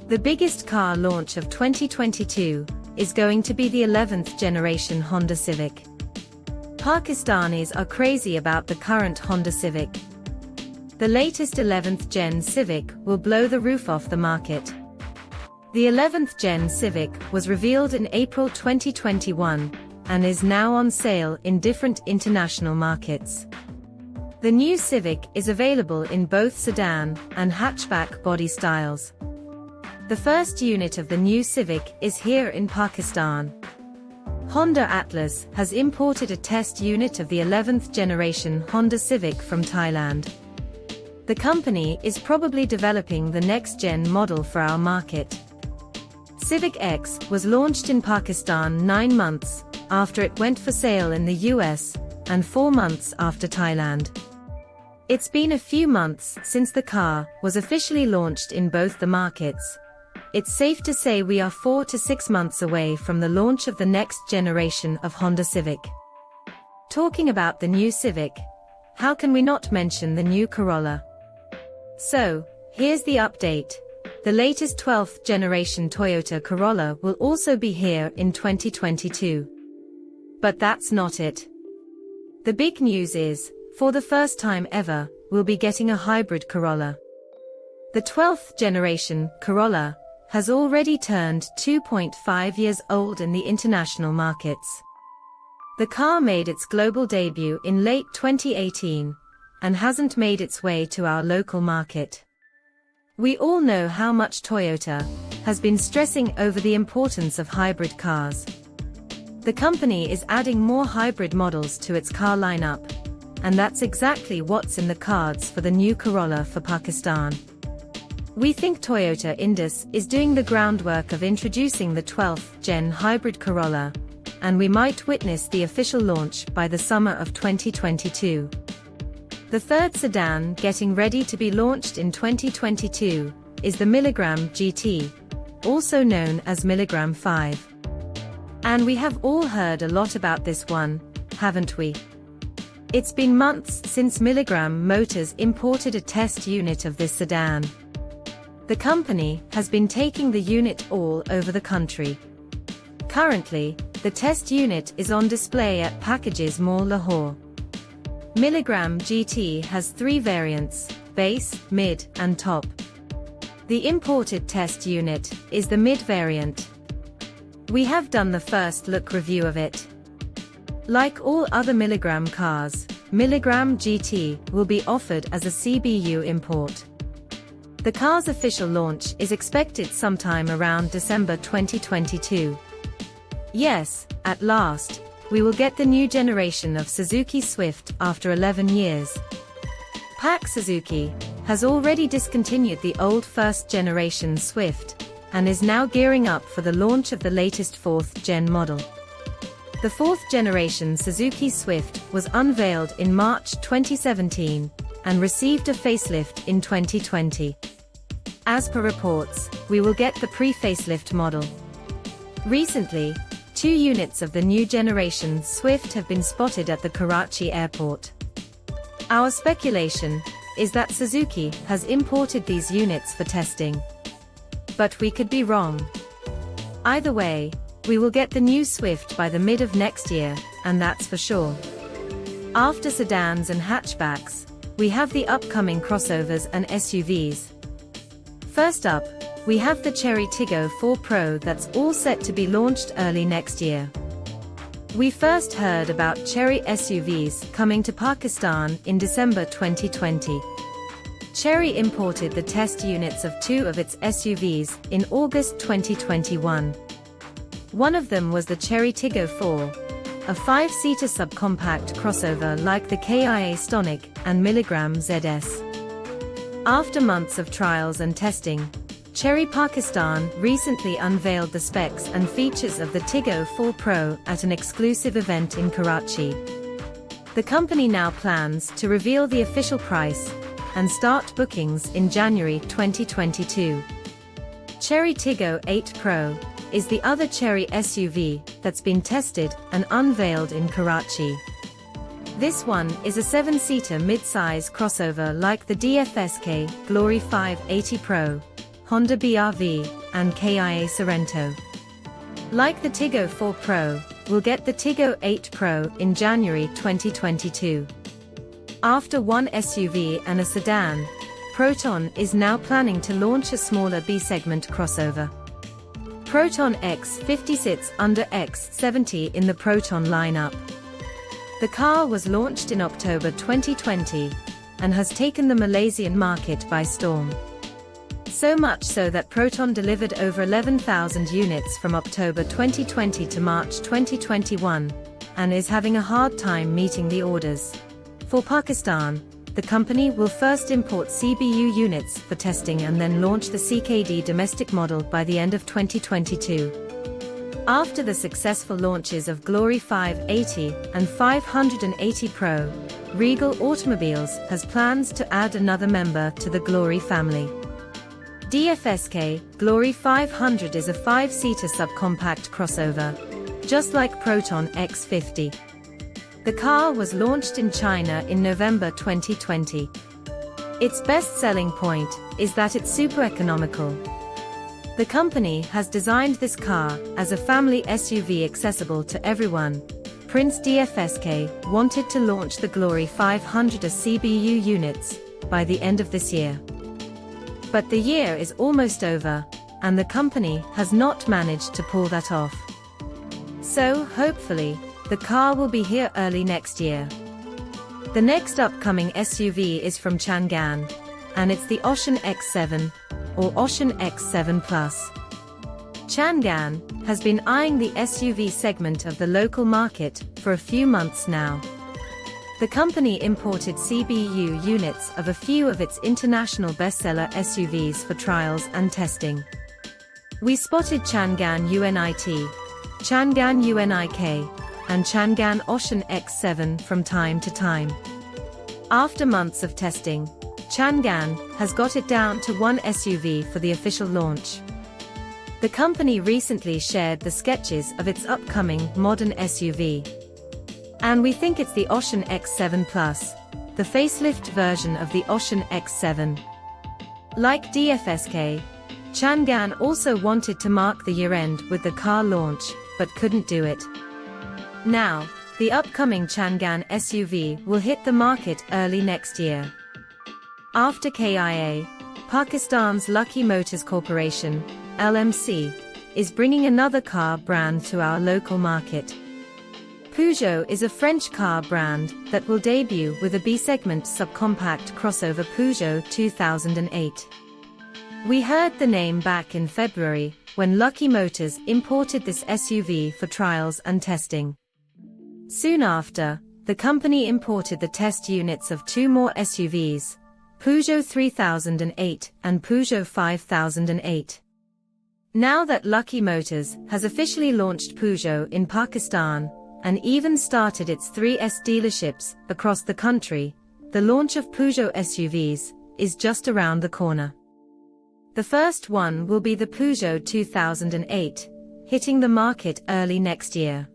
The biggest car launch of 2022 is going to be the 11th generation Honda Civic. Pakistanis are crazy about the current Honda Civic. The latest 11th Gen Civic will blow the roof off the market. The 11th Gen Civic was revealed in April 2021 and is now on sale in different international markets. The new Civic is available in both sedan and hatchback body styles. The first unit of the new Civic is here in Pakistan. Honda Atlas has imported a test unit of the 11th generation Honda Civic from Thailand. The company is probably developing the next-gen model for our market. Civic X was launched in Pakistan 9 months after it went for sale in the US, and 4 months after Thailand. It's been a few months since the car was officially launched in both the markets. It's safe to say we are 4 to 6 months away from the launch of the next generation of Honda Civic. Talking about the new Civic, how can we not mention the new Corolla? So, here's the update. The latest 12th generation Toyota Corolla will also be here in 2022. But that's not it. The big news is, for the first time ever, we'll be getting a hybrid Corolla. The 12th generation Corolla has already turned 2.5 years old in the international markets. The car made its global debut in late 2018 and hasn't made its way to our local market. We all know how much Toyota has been stressing over the importance of hybrid cars. The company is adding more hybrid models to its car lineup, and that's exactly what's in the cards for the new Corolla for Pakistan. We think Toyota Indus is doing the groundwork of introducing the 12th Gen Hybrid Corolla, and we might witness the official launch by the summer of 2022. The third sedan getting ready to be launched in 2022 is the Milligram GT, also known as Milligram 5. And we have all heard a lot about this one, haven't we? It's been months since Milligram Motors imported a test unit of this sedan. The company has been taking the unit all over the country. Currently, the test unit is on display at Packages Mall Lahore. Milligram GT has 3 variants: base, mid, and top. The imported test unit is the mid variant. We have done the first look review of it. Like all other Milligram cars, Milligram GT will be offered as a CBU import. The car's official launch is expected sometime around December 2022. Yes, at last, we will get the new generation of Suzuki Swift after 11 years. Pak Suzuki has already discontinued the old first generation Swift, and is now gearing up for the launch of the latest 4th gen model. The 4th generation Suzuki Swift was unveiled in March 2017, and received a facelift in 2020. As per reports, we will get the pre-facelift model. Recently, 2 units of the new generation Swift have been spotted at the Karachi airport. Our speculation is that Suzuki has imported these units for testing. But we could be wrong. Either way, we will get the new Swift by the mid of next year, and that's for sure. After sedans and hatchbacks, we have the upcoming crossovers and SUVs. First up, we have the Chery Tigo 4 Pro that's all set to be launched early next year. We first heard about Chery SUVs coming to Pakistan in December 2020. Chery imported the test units of 2 of its SUVs in August 2021. One of them was the Chery Tigo 4, a 5-seater subcompact crossover like the Kia Stonic and Milligram ZS. After months of trials and testing, Chery Pakistan recently unveiled the specs and features of the Tigo 4 Pro at an exclusive event in Karachi. The company now plans to reveal the official price and start bookings in January 2022. Chery Tigo 8 Pro is the other Chery SUV that's been tested and unveiled in Karachi. This one is a 7-seater mid-size crossover like the Dfsk Glory 580 Pro, Honda BR-V, and KIA Sorento. Like the Tigo 4 Pro, we'll get the Tigo 8 Pro in January 2022. After one SUV and a sedan, Proton is now planning to launch a smaller B-segment crossover. Proton X50 sits under X70 in the Proton lineup. The car was launched in October 2020 and has taken the Malaysian market by storm. So much so that Proton delivered over 11,000 units from October 2020 to March 2021, and is having a hard time meeting the orders. For Pakistan, the company will first import CBU units for testing and then launch the CKD domestic model by the end of 2022. After the successful launches of Glory 580 and 580 Pro, Regal Automobiles has plans to add another member to the Glory family. Dfsk Glory 500 is a 5-seater subcompact crossover, just like Proton X50. The car was launched in China in November 2020. Its best selling point is that it's super economical. The company has designed this car as a family SUV accessible to everyone. Prince Dfsk wanted to launch the Glory 500 as CBU units by the end of this year. But the year is almost over, and the company has not managed to pull that off. So, hopefully, the car will be here early next year. The next upcoming SUV is from Changan, and it's the Ocean X7, or Ocean X7 Plus. Changan has been eyeing the SUV segment of the local market for a few months now. The company imported CBU units of a few of its international bestseller SUVs for trials and testing. We spotted Changan UNIT, Changan UNIK, and Changan Ocean X7 from time to time. After months of testing, Changan has got it down to one SUV for the official launch. The company recently shared the sketches of its upcoming modern SUV. And we think it's the Ocean X7 Plus, the facelift version of the Ocean X7. Like Dfsk, Changan also wanted to mark the year-end with the car launch, but couldn't do it. Now, the upcoming Changan SUV will hit the market early next year. After KIA, Pakistan's Lucky Motors Corporation, LMC, is bringing another car brand to our local market. Peugeot is a French car brand that will debut with a B-segment subcompact crossover Peugeot 2008. We heard the name back in February, when Lucky Motors imported this SUV for trials and testing. Soon after, the company imported the test units of two more SUVs, Peugeot 3008 and Peugeot 5008. Now that Lucky Motors has officially launched Peugeot in Pakistan, and even started its 3S dealerships across the country, the launch of Peugeot SUVs is just around the corner. The first one will be the Peugeot 2008, hitting the market early next year.